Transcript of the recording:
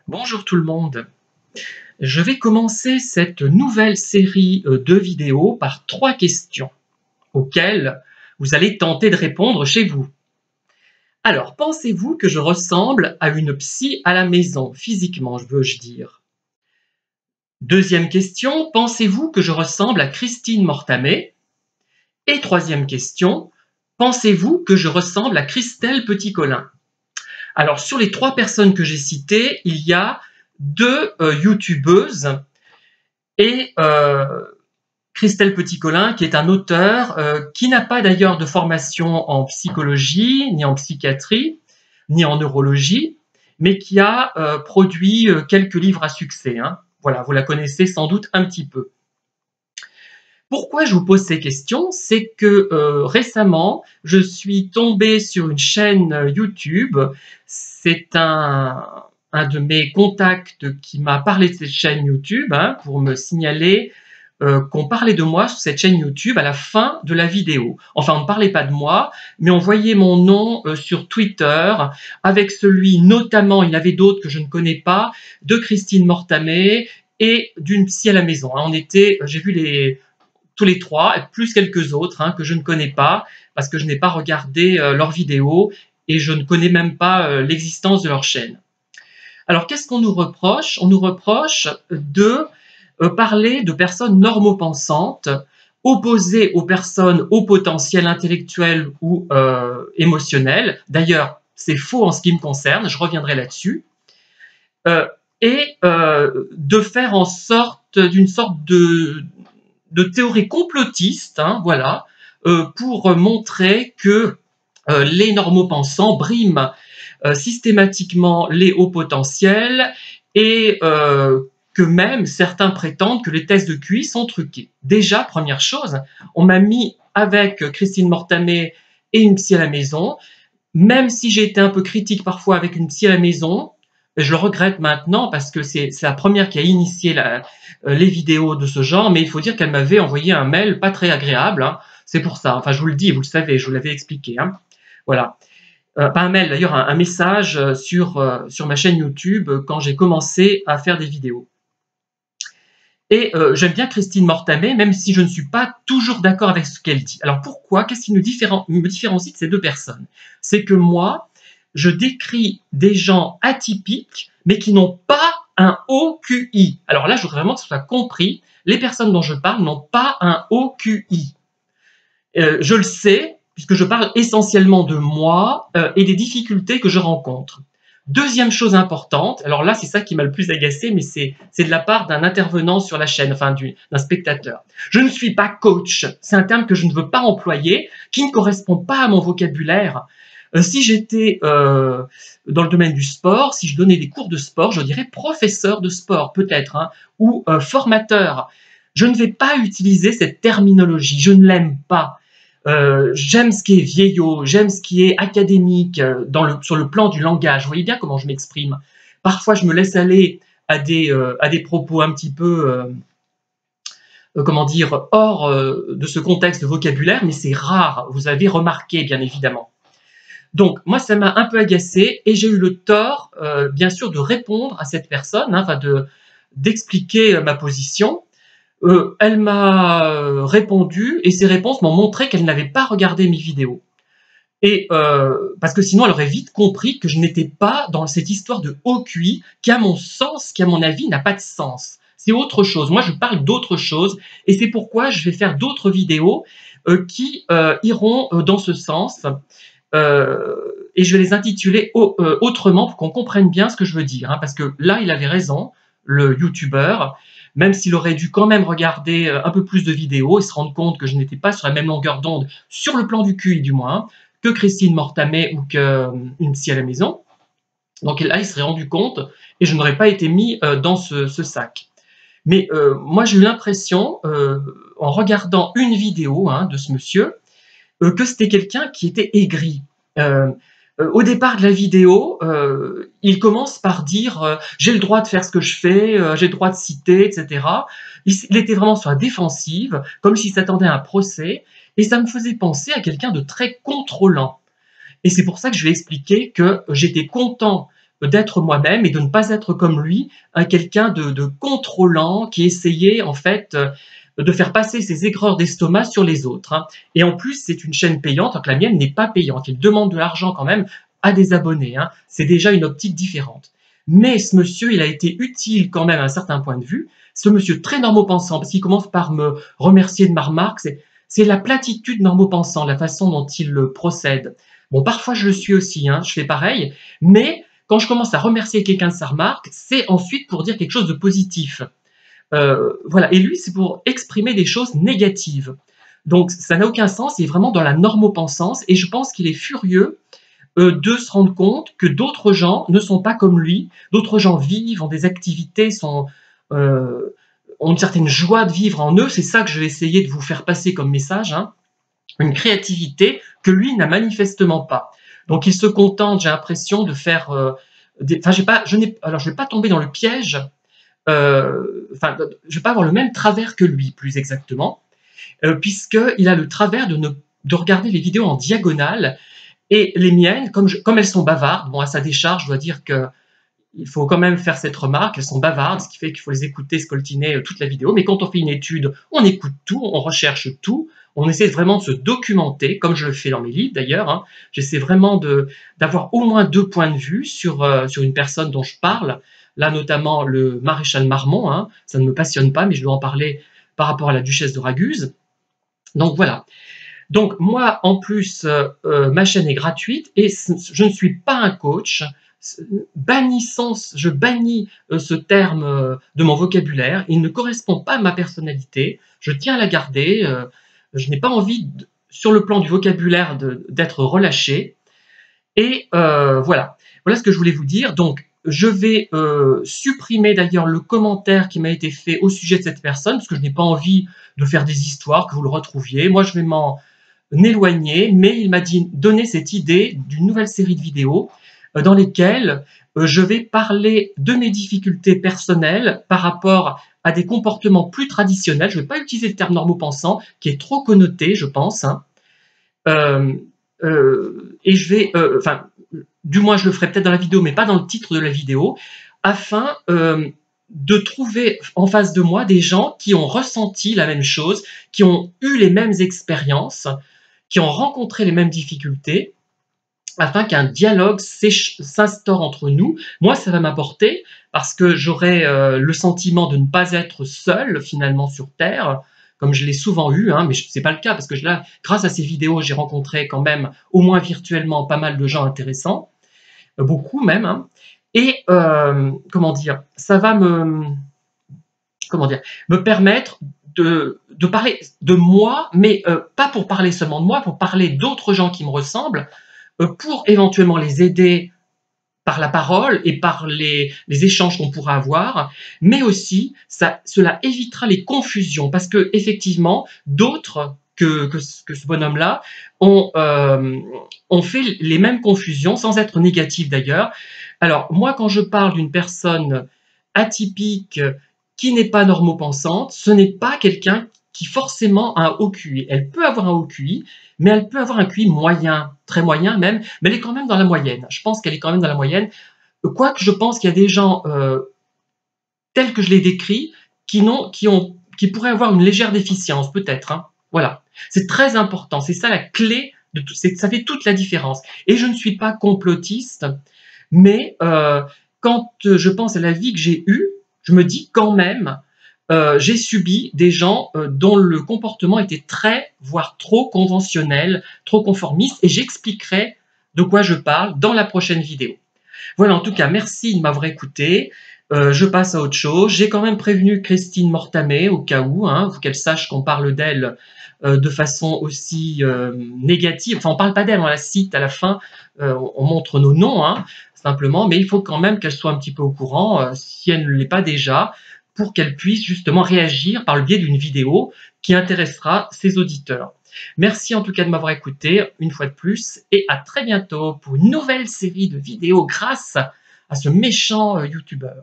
Bonjour tout le monde. Je vais commencer cette nouvelle série de vidéos par 3 questions auxquelles vous allez tenter de répondre chez vous. Alors, pensez-vous que je ressemble à une psy à la maison, physiquement, veux-je dire? Deuxième question, pensez-vous que je ressemble à Christine Mortamé? Et troisième question, pensez-vous que je ressemble à Christelle Petit-Colin? Alors, sur les 3 personnes que j'ai citées, il y a 2 youtubeuses et Christelle Petit-Colin, qui est un auteur qui n'a pas d'ailleurs de formation en psychologie, ni en psychiatrie, ni en neurologie, mais qui a produit quelques livres à succès. Hein. Voilà, vous la connaissez sans doute un petit peu. Pourquoi je vous pose ces questions? C'est que récemment, je suis tombé sur une chaîne YouTube. C'est un de mes contacts qui m'a parlé de cette chaîne YouTube pour me signaler qu'on parlait de moi sur cette chaîne YouTube à la fin de la vidéo. Enfin, on ne parlait pas de moi, mais on voyait mon nom sur Twitter avec celui, notamment, il y en avait d'autres que je ne connais pas, de Christine Mortamé et d'une psy à la maison. On était, j'ai vu tous les 3, et plus quelques autres que je ne connais pas, parce que je n'ai pas regardé leurs vidéos et je ne connais même pas l'existence de leur chaîne. Alors, qu'est-ce qu'on nous reproche? On nous reproche de parler de personnes normopensantes, opposées aux personnes au potentiel intellectuel ou émotionnel. D'ailleurs, c'est faux en ce qui me concerne, je reviendrai là-dessus. De faire en sorte d'une sorte de théorie complotiste, voilà, pour montrer que les normopensants briment systématiquement les hauts potentiels et que même certains prétendent que les tests de QI sont truqués. Déjà, première chose, on m'a mis avec Christine Mortamé et une psy à la maison, même si j'ai été un peu critique parfois avec une psy à la maison, je le regrette maintenant parce que c'est la première qui a initié les vidéos de ce genre, mais il faut dire qu'elle m'avait envoyé un mail pas très agréable, c'est pour ça, enfin je vous le dis, vous le savez, je vous l'avais expliqué, voilà. Pas un mail d'ailleurs, un message sur ma chaîne YouTube quand j'ai commencé à faire des vidéos. Et j'aime bien Christine Mortamé, même si je ne suis pas toujours d'accord avec ce qu'elle dit. Alors pourquoi? Qu'est-ce qui me différencie de ces 2 personnes? C'est que moi, je décris des gens atypiques, mais qui n'ont pas un haut QI. Alors là, je voudrais vraiment que ce soit compris, les personnes dont je parle n'ont pas un haut QI. Je le sais, puisque je parle essentiellement de moi et des difficultés que je rencontre. Deuxième chose importante, alors là c'est ça qui m'a le plus agacé, mais c'est de la part d'un intervenant sur la chaîne, enfin d'un spectateur. Je ne suis pas coach, c'est un terme que je ne veux pas employer, qui ne correspond pas à mon vocabulaire. Si j'étais dans le domaine du sport, si je donnais des cours de sport, je dirais professeur de sport peut-être, ou formateur. Je ne vais pas utiliser cette terminologie, je ne l'aime pas. J'aime ce qui est vieillot, j'aime ce qui est académique sur le plan du langage. Vous voyez bien comment je m'exprime. Parfois, je me laisse aller à des propos un petit peu, comment dire, hors de ce contexte de vocabulaire, mais c'est rare, vous avez remarqué, bien évidemment. Donc, moi, ça m'a un peu agacé et j'ai eu le tort, bien sûr, de répondre à cette personne, d'expliquer ma position. Elle m'a répondu et ses réponses m'ont montré qu'elle n'avait pas regardé mes vidéos. Et parce que sinon, elle aurait vite compris que je n'étais pas dans cette histoire de haut QI qui, à mon sens, qui à mon avis, n'a pas de sens. C'est autre chose. Moi, je parle d'autre chose et c'est pourquoi je vais faire d'autres vidéos qui iront dans ce sens. Et je vais les intituler autrement pour qu'on comprenne bien ce que je veux dire. Parce que là, il avait raison, le youtubeur, même s'il aurait dû quand même regarder un peu plus de vidéos et se rendre compte que je n'étais pas sur la même longueur d'onde, sur le plan du QI du moins, que Christine Mortamé ou qu'une psy à la maison. Donc là, il serait rendu compte et je n'aurais pas été mis dans ce sac. Mais moi, j'ai eu l'impression, en regardant une vidéo de ce monsieur, que c'était quelqu'un qui était aigri. Au départ de la vidéo, il commence par dire j'ai le droit de faire ce que je fais, j'ai le droit de citer, etc. Il était vraiment sur la défensive, comme s'il s'attendait à un procès, et ça me faisait penser à quelqu'un de très contrôlant. Et c'est pour ça que je vais expliquer que j'étais content d'être moi-même et de ne pas être comme lui, quelqu'un de contrôlant qui essayait en fait de faire passer ses aigreurs d'estomac sur les autres, hein. Et en plus, c'est une chaîne payante, alors que la mienne n'est pas payante. Il demande de l'argent quand même à des abonnés, hein. C'est déjà une optique différente. Mais ce monsieur, il a été utile quand même à un certain point de vue. Ce monsieur très normopensant, parce qu'il commence par me remercier de ma remarque, c'est la platitude normopensant, la façon dont il procède. Bon, parfois je le suis aussi, hein, je fais pareil, mais quand je commence à remercier quelqu'un de sa remarque, c'est ensuite pour dire quelque chose de positif. Voilà. Et lui, c'est pour exprimer des choses négatives. Donc, ça n'a aucun sens. Il est vraiment dans la normopensance. Et je pense qu'il est furieux de se rendre compte que d'autres gens ne sont pas comme lui. D'autres gens vivent, ont des activités, euh, ont une certaine joie de vivre en eux. C'est ça que je vais essayer de vous faire passer comme message, hein. Une créativité que lui n'a manifestement pas. Donc, il se contente, j'ai l'impression, de faire... Enfin, alors, je ne vais pas tomber dans le piège enfin, je vais pas avoir le même travers que lui, plus exactement, puisqu'il a le travers de regarder les vidéos en diagonale, et les miennes, comme elles sont bavardes, bon, à sa décharge, je dois dire que il faut quand même faire cette remarque, elles sont bavardes, ce qui fait qu'il faut les écouter, scoltiner toute la vidéo, mais quand on fait une étude, on écoute tout, on recherche tout, on essaie vraiment de se documenter, comme je le fais dans mes livres d'ailleurs, hein. J'essaie vraiment d'avoir au moins 2 points de vue sur une personne dont je parle, là notamment le maréchal Marmont, hein. Ça ne me passionne pas, mais je dois en parler par rapport à la duchesse de Raguse. Donc voilà. Donc moi, en plus, ma chaîne est gratuite et je ne suis pas un coach. Je bannis ce terme de mon vocabulaire. Il ne correspond pas à ma personnalité. Je tiens à la garder. Je n'ai pas envie, sur le plan du vocabulaire, d'être relâché. Et voilà. Voilà ce que je voulais vous dire. Donc, je vais supprimer d'ailleurs le commentaire qui m'a été fait au sujet de cette personne, parce que je n'ai pas envie de faire des histoires, que vous le retrouviez. Moi, je vais m'en éloigné, mais il m'a donné cette idée d'une nouvelle série de vidéos dans lesquelles je vais parler de mes difficultés personnelles par rapport à des comportements plus traditionnels. Je ne vais pas utiliser le terme normopensant, qui est trop connoté, je pense, hein. Et je vais, enfin, du moins je le ferai peut-être dans la vidéo, mais pas dans le titre de la vidéo, afin de trouver en face de moi des gens qui ont ressenti la même chose, qui ont eu les mêmes expériences, qui ont rencontré les mêmes difficultés, afin qu'un dialogue s'instaure entre nous. Moi, ça va m'apporter, parce que j'aurai le sentiment de ne pas être seul, finalement, sur Terre, comme je l'ai souvent eu, hein, mais ce n'est pas le cas, parce que là, grâce à ces vidéos, j'ai rencontré quand même, au moins virtuellement, pas mal de gens intéressants, beaucoup même, hein. Et, comment dire, ça va me permettre de parler de moi, mais pas pour parler seulement de moi, pour parler d'autres gens qui me ressemblent, pour éventuellement les aider par la parole et par les échanges qu'on pourra avoir, mais aussi cela évitera les confusions, parce que effectivement, d'autres que ce bonhomme-là ont fait les mêmes confusions, sans être négatifs d'ailleurs. Alors moi, quand je parle d'une personne atypique qui n'est pas normopensante, ce n'est pas quelqu'un qui forcément a un haut QI. Elle peut avoir un haut QI, mais elle peut avoir un QI moyen, très moyen même, mais elle est quand même dans la moyenne. Je pense qu'elle est quand même dans la moyenne, quoique je pense qu'il y a des gens tels que je l'ai décrit qui pourraient avoir une légère déficience, peut-être, hein. Voilà. C'est très important, c'est ça la clé, ça fait toute la différence. Et je ne suis pas complotiste, mais quand je pense à la vie que j'ai eue, je me dis quand même, j'ai subi des gens dont le comportement était très, voire trop conventionnel, trop conformiste, et j'expliquerai de quoi je parle dans la prochaine vidéo. Voilà, en tout cas, merci de m'avoir écouté. Je passe à autre chose. J'ai quand même prévenu Christine Mortamé, au cas où, hein, pour qu'elle sache qu'on parle d'elle de façon aussi négative. Enfin, on ne parle pas d'elle, on la cite à la fin, on montre nos noms, hein, simplement, mais il faut quand même qu'elle soit un petit peu au courant, si elle ne l'est pas déjà, pour qu'elle puisse justement réagir par le biais d'une vidéo qui intéressera ses auditeurs. Merci en tout cas de m'avoir écouté une fois de plus, et à très bientôt pour une nouvelle série de vidéos grâce à ce méchant youtubeur.